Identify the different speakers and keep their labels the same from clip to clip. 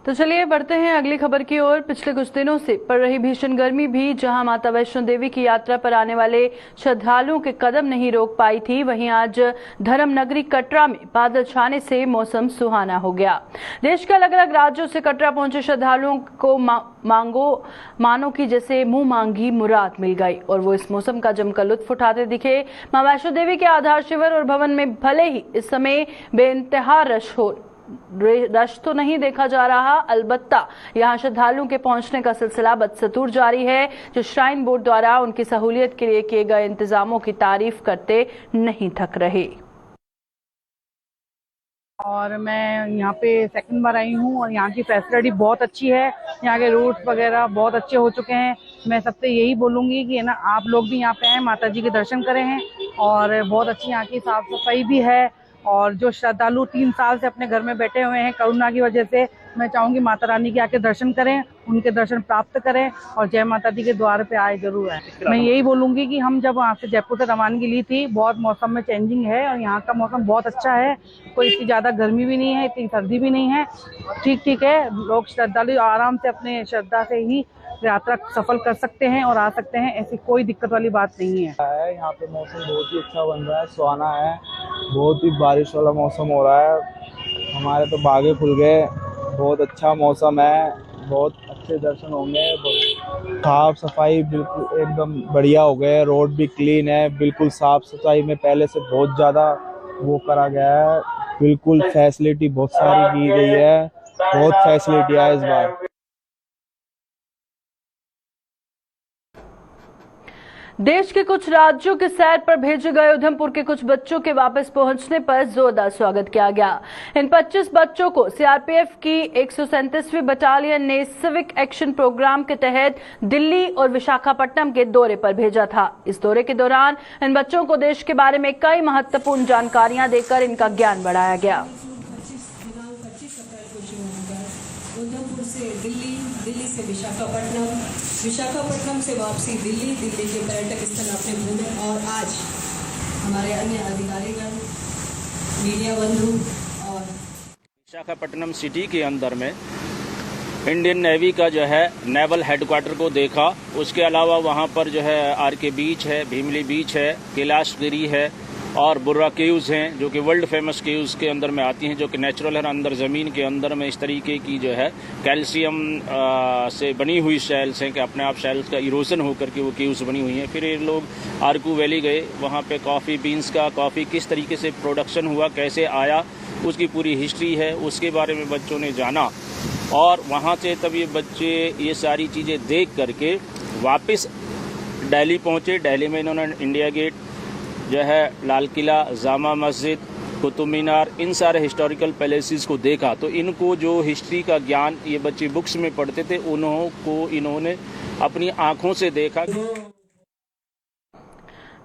Speaker 1: तो चलिए बढ़ते हैं अगली खबर की ओर। पिछले कुछ दिनों से पड़ रही भीषण गर्मी भी जहां माता वैष्णो देवी की यात्रा पर आने वाले श्रद्धालुओं के कदम नहीं रोक पाई थी, वहीं आज धर्म नगरी कटरा में बादल छाने से मौसम सुहाना हो गया। देश के अलग अलग राज्यों से कटरा पहुंचे श्रद्धालुओं को मानो की जैसे मुंह मांगी मुराद मिल गई और वो इस मौसम का जमकर लुत्फ उठाते दिखे। मां वैष्णो देवी के आधार शिविर और भवन में भले ही इस समय बेइंतहा रश तो नहीं देखा जा रहा, अलबत्ता यहां श्रद्धालुओं के पहुंचने का सिलसिला बदस्तूर जारी है, जो श्राइन बोर्ड द्वारा उनकी सहूलियत के लिए किए गए इंतजामों की तारीफ करते नहीं थक रहे।
Speaker 2: और मैं यहाँ पे सेकंड बार आई हूँ और यहाँ की फैसिलिटी बहुत अच्छी है। यहाँ के रूट्स वगैरह बहुत अच्छे हो चुके हैं। मैं सबसे यही बोलूँगी कि ना आप लोग भी यहाँ पे आए, माता जी के दर्शन करें हैं। और बहुत अच्छी यहाँ की साफ सफाई भी है। और जो श्रद्धालु 3 साल से अपने घर में बैठे हुए हैं कोरोना की वजह से, मैं चाहूँगी माता रानी के आके दर्शन करें, उनके दर्शन प्राप्त करें और जय माता दी के द्वार पे आए जरूर आए। मैं यही बोलूँगी कि हम जब वहाँ से जयपुर से रवानगी ली थी, बहुत मौसम में चेंजिंग है और यहाँ का मौसम बहुत अच्छा है। कोई इतनी ज़्यादा गर्मी भी नहीं है, इतनी सर्दी भी नहीं है, ठीक है। लोग श्रद्धालु आराम से अपने श्रद्धा से ही यात्रा सफल कर सकते हैं और आ सकते हैं, ऐसी कोई दिक्कत वाली बात नहीं है।
Speaker 3: यहाँ पे मौसम बहुत ही अच्छा बन रहा है, सुहाना है, बहुत ही बारिश वाला मौसम हो रहा है। हमारे तो बागे खुल गए, बहुत अच्छा मौसम है, बहुत अच्छे दर्शन होंगे। साफ सफाई बिल्कुल एकदम बढ़िया हो गए, रोड भी क्लीन है, बिल्कुल साफ सफाई में पहले से बहुत ज़्यादा वो करा गया है। बिल्कुल फैसिलिटी बहुत सारी की गई है, बहुत फैसिलिटी है इस बार।
Speaker 1: देश के कुछ राज्यों के सैर पर भेजे गए उधमपुर के कुछ बच्चों के वापस पहुंचने पर जोरदार स्वागत किया गया। इन 25 बच्चों को सीआरपीएफ की 137वीं बटालियन ने सिविक एक्शन प्रोग्राम के तहत दिल्ली और विशाखापट्टनम के दौरे पर भेजा था। इस दौरे के दौरान इन बच्चों को देश के बारे में कई महत्वपूर्ण जानकारियां देकर इनका ज्ञान बढ़ाया गया।
Speaker 4: उधमपुर से दिल्ली, दिल्ली से विशाखापट्टनम, विशाखापट्टनम से वापसी दिल्ली, दिल्ली के पर्यटक स्थल अपने घूमे और आज हमारे अन्य अधिकारीगण, मीडिया बंधु और
Speaker 5: विशाखापट्टनम सिटी के अंदर में इंडियन नेवी का जो है नेवल हेडक्वार्टर को देखा। उसके अलावा वहाँ पर जो है आरके बीच है, भीमली बीच है, कैलाशगिरी है और बुर्रा केव्स हैं, जो कि वर्ल्ड फेमस केव्स के अंदर में आती हैं, जो कि नेचुरल है। अंदर ज़मीन के अंदर में इस तरीके की जो है कैल्शियम से बनी हुई शेल्स हैं कि अपने आप शेल्स का इरोजन होकर के वो केव्स बनी हुई हैं। फिर ये लोग आरकू वैली गए, वहाँ पे कॉफ़ी बीन्स का कॉफ़ी किस तरीके से प्रोडक्शन हुआ, कैसे आया, उसकी पूरी हिस्ट्री है, उसके बारे में बच्चों ने जाना। और वहाँ से तब ये बच्चे ये सारी चीज़ें देख करके वापस दिल्ली पहुँचे। दिल्ली में इन्होंने इंडिया गेट जो है, लाल किला, जामा मस्जिद, कुतुब मीनार, इन सारे हिस्टोरिकल पैलेसेस को देखा। तो इनको जो हिस्ट्री का ज्ञान ये बच्चे बुक्स में पढ़ते थे, इन्होंने अपनी आंखों से देखा।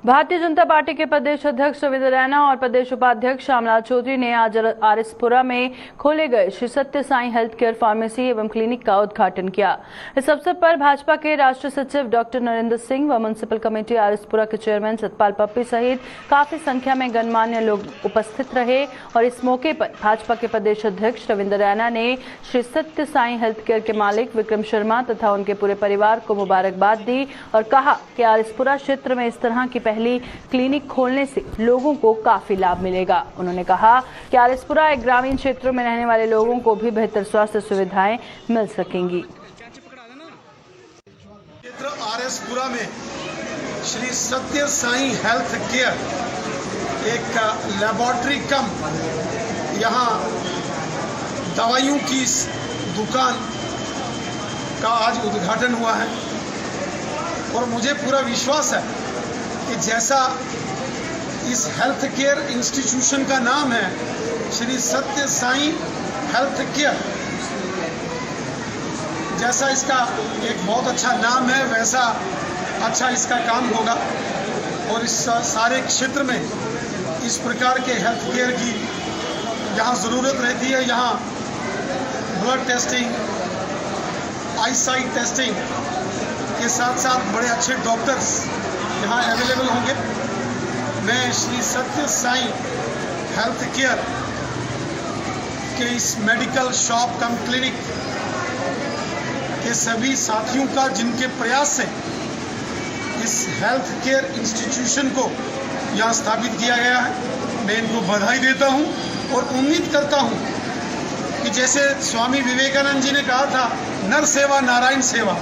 Speaker 1: भारतीय जनता पार्टी के प्रदेश अध्यक्ष रविंद्र रैना और प्रदेश उपाध्यक्ष श्यामलाल चौधरी ने आज आरएसपुरा में खोले गए श्री सत्य साई हेल्थ केयर फार्मेसी एवं क्लिनिक का उद्घाटन किया। इस अवसर पर भाजपा के राष्ट्रीय सचिव डॉक्टर नरेंद्र सिंह व म्युनिसिपल कमेटी आरएसपुरा के चेयरमैन सतपाल पप्पी सहित काफी संख्या में गणमान्य लोग उपस्थित रहे। और इस मौके पर भाजपा के प्रदेश अध्यक्ष रविंद्र रैना ने श्री सत्य साई हेल्थ केयर के मालिक विक्रम शर्मा तथा उनके पूरे परिवार को मुबारकबाद दी और कहा कि आरएसपुरा क्षेत्र में इस तरह की पहली क्लिनिक खोलने से लोगों को काफी लाभ मिलेगा। उन्होंने कहा कि आरएसपुरा एक ग्रामीण क्षेत्रों में रहने वाले लोगों को भी बेहतर स्वास्थ्य सुविधाएं मिल सकेंगी।
Speaker 6: क्षेत्र आरएसपुरा में श्री सत्य साई हेल्थ केयर एक लेबोरेटरी कम यहाँ दवाइयों की दुकान का आज उद्घाटन हुआ है और मुझे पूरा विश्वास है कि जैसा इस हेल्थ केयर इंस्टीट्यूशन का नाम है श्री सत्य साई हेल्थ केयर, जैसा इसका एक बहुत अच्छा नाम है वैसा अच्छा इसका काम होगा। और इस सारे क्षेत्र में इस प्रकार के हेल्थ केयर की जहाँ ज़रूरत रहती है, यहाँ ब्लड टेस्टिंग, आईसाइट टेस्टिंग के साथ साथ बड़े अच्छे डॉक्टर्स यहाँ अवेलेबल होंगे। मैं श्री सत्य साई हेल्थ केयर के इस मेडिकल शॉप कम क्लिनिक के सभी साथियों का जिनके प्रयास से इस हेल्थ केयर इंस्टीट्यूशन को यहाँ स्थापित किया गया है। मैं इनको बधाई देता हूँ और उम्मीद करता हूँ कि जैसे स्वामी विवेकानंद जी ने कहा था, नर सेवा नारायण सेवा,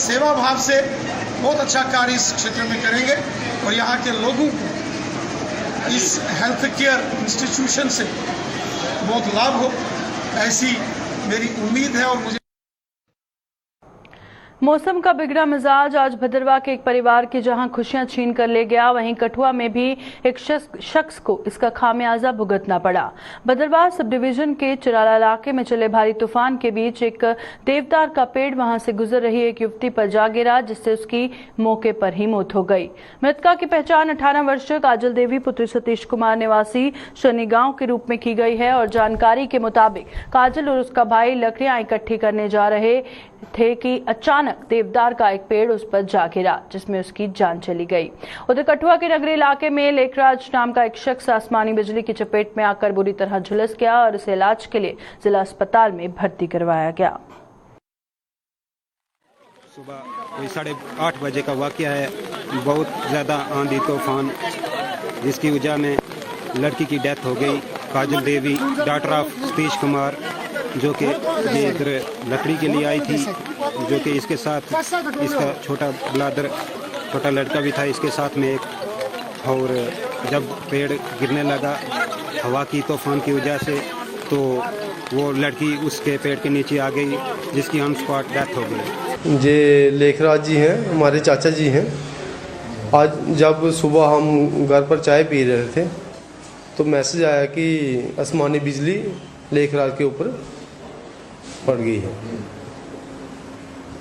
Speaker 6: सेवा भाव से बहुत अच्छा कार्य इस क्षेत्र में करेंगे और यहाँ के लोगों को इस हेल्थ केयर इंस्टीट्यूशन से बहुत लाभ हो, ऐसी मेरी उम्मीद है। और मुझे
Speaker 1: मौसम का बिगड़ा मिजाज आज भद्रवाह के एक परिवार की जहां खुशियां छीन कर ले गया, वहीं कठुआ में भी एक शख्स को इसका खामियाजा भुगतना पड़ा। भद्रवाह सब डिवीजन के चिराला इलाके में चले भारी तूफान के बीच एक देवदार का पेड़ वहां से गुजर रही एक युवती पर जा गिरा, जिससे उसकी मौके पर ही मौत हो गई। मृतका की पहचान 18 वर्षीय काजल देवी पुत्र सतीश कुमार निवासी शनि गांव के रूप में की गई है और जानकारी के मुताबिक काजल और उसका भाई लकड़ियां इकट्ठी करने जा रहे थे कि अचानक देवदार का एक पेड़ उस पर जा गिरा, जिसमें उसकी जान चली गई। उधर कठुआ के नगरी इलाके में लेखराज नाम का एक शख्स आसमानी बिजली की चपेट में आकर बुरी तरह झुलस गया और इसे इलाज के लिए जिला अस्पताल में भर्ती करवाया गया।
Speaker 7: सुबह कोई 8:30 बजे का वाकया है। बहुत ज़्यादा आंधी तूफान, जिसकी वजह में लड़की की डेथ हो गई। काजल देवी डॉटर ऑफ सतीश कुमार, जो कि ये इधर लकड़ी के लिए आई थी, जो कि इसके साथ इसका छोटा ब्रदर, छोटा लड़का भी था इसके साथ में एक। और जब पेड़ गिरने लगा हवा की तूफान की वजह से, तो वो लड़की उसके पेड़ के नीचे आ गई, जिसकी ऑन स्पॉट डेथ हो गई।
Speaker 8: ये लेखराज जी हैं, हमारे चाचा जी हैं। आज जब सुबह हम घर पर चाय पी रहे थे तो मैसेज आया कि आसमानी बिजली लेखराज के ऊपर पड़ गई है।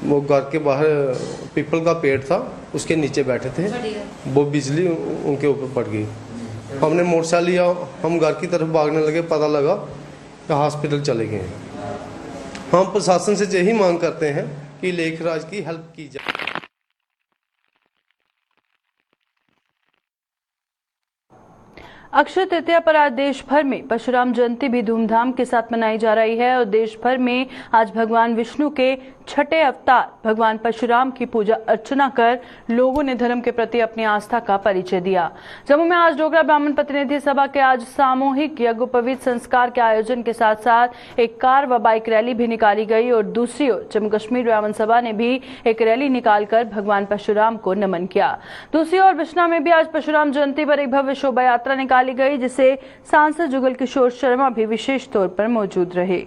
Speaker 8: वो घर के बाहर पीपल का पेड़ था, उसके नीचे बैठे थे, वो बिजली उनके ऊपर पड़ गई। हमने मोटरसाइकिल लिया, हम घर की तरफ भागने लगे, पता लगा कि हॉस्पिटल चले गए। हम प्रशासन से यही मांग करते हैं कि लेखराज की हेल्प की जाए।
Speaker 1: अक्षय तृतीया पर आज देश भर में परशुराम जयंती भी धूमधाम के साथ मनाई जा रही है और देश भर में आज भगवान विष्णु के छठे अवतार भगवान परशुराम की पूजा अर्चना कर लोगों ने धर्म के प्रति अपनी आस्था का परिचय दिया। जम्मू में आज डोगरा ब्राह्मण प्रतिनिधि सभा के आज सामूहिक यज्ञोपवीत संस्कार के आयोजन के साथ साथ एक कार व बाइक रैली भी निकाली गई और दूसरी ओर जम्मू कश्मीर ब्राह्मण सभा ने भी एक रैली निकालकर भगवान परशुराम को नमन किया। दूसरी ओर बिश्ना में भी आज परशुराम जयंती पर एक भव्य शोभा यात्रा निकाली गई, जिसे सांसद जुगल किशोर शर्मा भी विशेष तौर पर मौजूद रहे।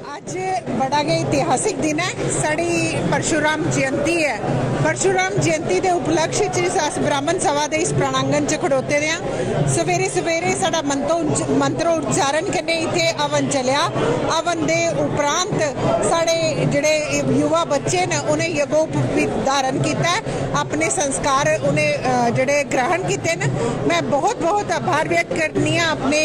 Speaker 9: आज बड़ा गई ऐतिहासिक दिन है, साड़ी परशुराम जयंती है। परशुराम जयंती के उपलक्ष्य च ब्राह्मण सभा के इस प्रांगण च खड़ोते रहे। सवेरे सवेरे साडा मंत्र उच्चारण करने इतने अवन चलिया। अवन के उपरांत साढ़े जिहड़े युवा बच्चे ने उन्हें यज्ञोपवीत धारण किया, अपने संस्कार उन्हें जिहड़े ग्रहण किए न। मैं बहुत बहुत आभार व्यक्त करनी है अपने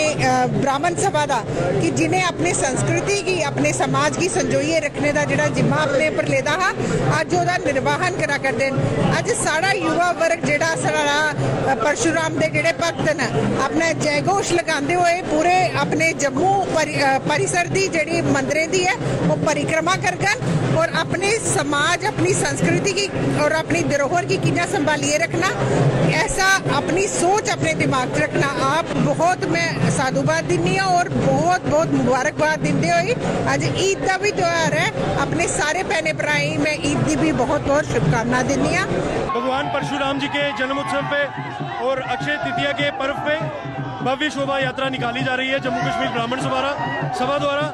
Speaker 9: ब्राह्मण सभा का कि जिन्हें अपने संस्कृति की, अपने समाज की संजोइए रखने का जिहड़ा जिम्मा अपने पर लेदा हा, अज ओहदा निर्वाहन करा करदे न। अज सारा युवा वर्ग जिहड़ा सारा परशुराम दे जिहड़े भक्त न अपना जयघोष लगाते हुए पूरे अपने जम्मू परिसर की जिहड़ी मंदिरें दी है वो परिक्रमा करगन और अपने समाज, अपनी संस्कृति की और अपनी धरोहर की कितना संभालिए रखना, ऐसा अपनी सोच अपने दिमाग च रखना। आप बहुत मैं साधुवाद दिनी और बहुत बहुत मुबारकबाद दिंदे हुए अज ईद का भी त्यौहार है, अपने सारे भैने भराई मैं ईद की भी बहुत बहुत शुभकामना दिनी।
Speaker 10: भगवान परशुराम जी के जन्म उत्सव पे और अक्षय तृतीया के पर्व पे भव्य शोभा यात्रा निकाली जा रही है जम्मू कश्मीर ब्राह्मण सभा द्वारा।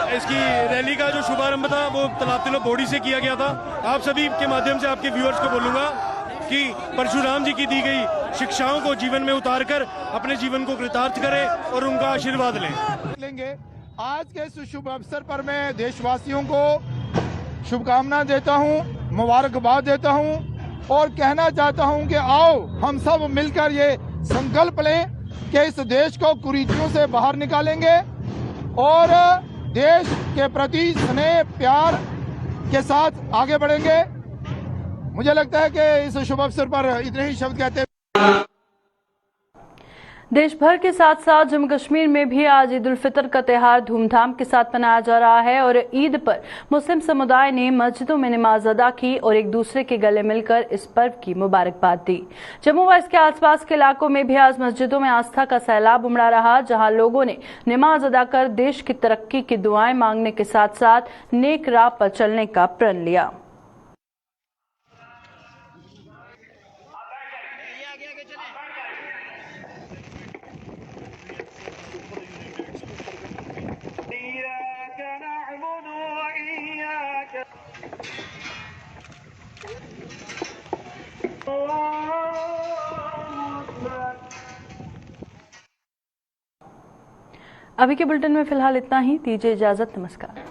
Speaker 10: इसकी रैली का जो शुभारंभ था वो तालाब तिलो बोड़ी से किया गया था। आप सभी के माध्यम से आपके व्यूअर्स को बोलूंगा कि परशुराम जी की दी गई शिक्षाओं को जीवन में उतारकर अपने जीवन को कृतार्थ करें और उनका आशीर्वाद लेंगे।
Speaker 11: आज के इस शुभ अवसर पर मैं देशवासियों को शुभकामना देता हूं, मुबारकबाद देता हूं और कहना चाहता हूं कि आओ हम सब मिलकर ये संकल्प लें कि इस देश को कुरीतियों से बाहर निकालेंगे और देश के प्रति स्नेह प्यार के साथ आगे बढ़ेंगे। मुझे लगता है कि इस शुभ अवसर पर इतने ही शब्द कहते हैं।
Speaker 1: देश भर के साथ साथ जम्मू कश्मीर में भी आज ईद उल फितर का त्योहार धूमधाम के साथ मनाया जा रहा है और ईद पर मुस्लिम समुदाय ने मस्जिदों में नमाज अदा की और एक दूसरे के गले मिलकर इस पर्व की मुबारकबाद दी। जम्मू व इसके आसपास के इलाकों में भी आज मस्जिदों में आस्था का सैलाब उमड़ा रहा, जहां लोगों ने नमाज अदा कर देश की तरक्की की दुआएं मांगने के साथ साथ नेक राह पर चलने का प्रण लिया। अभी के बुलेटिन में फिलहाल इतना ही। दीजिए इजाजत। नमस्कार।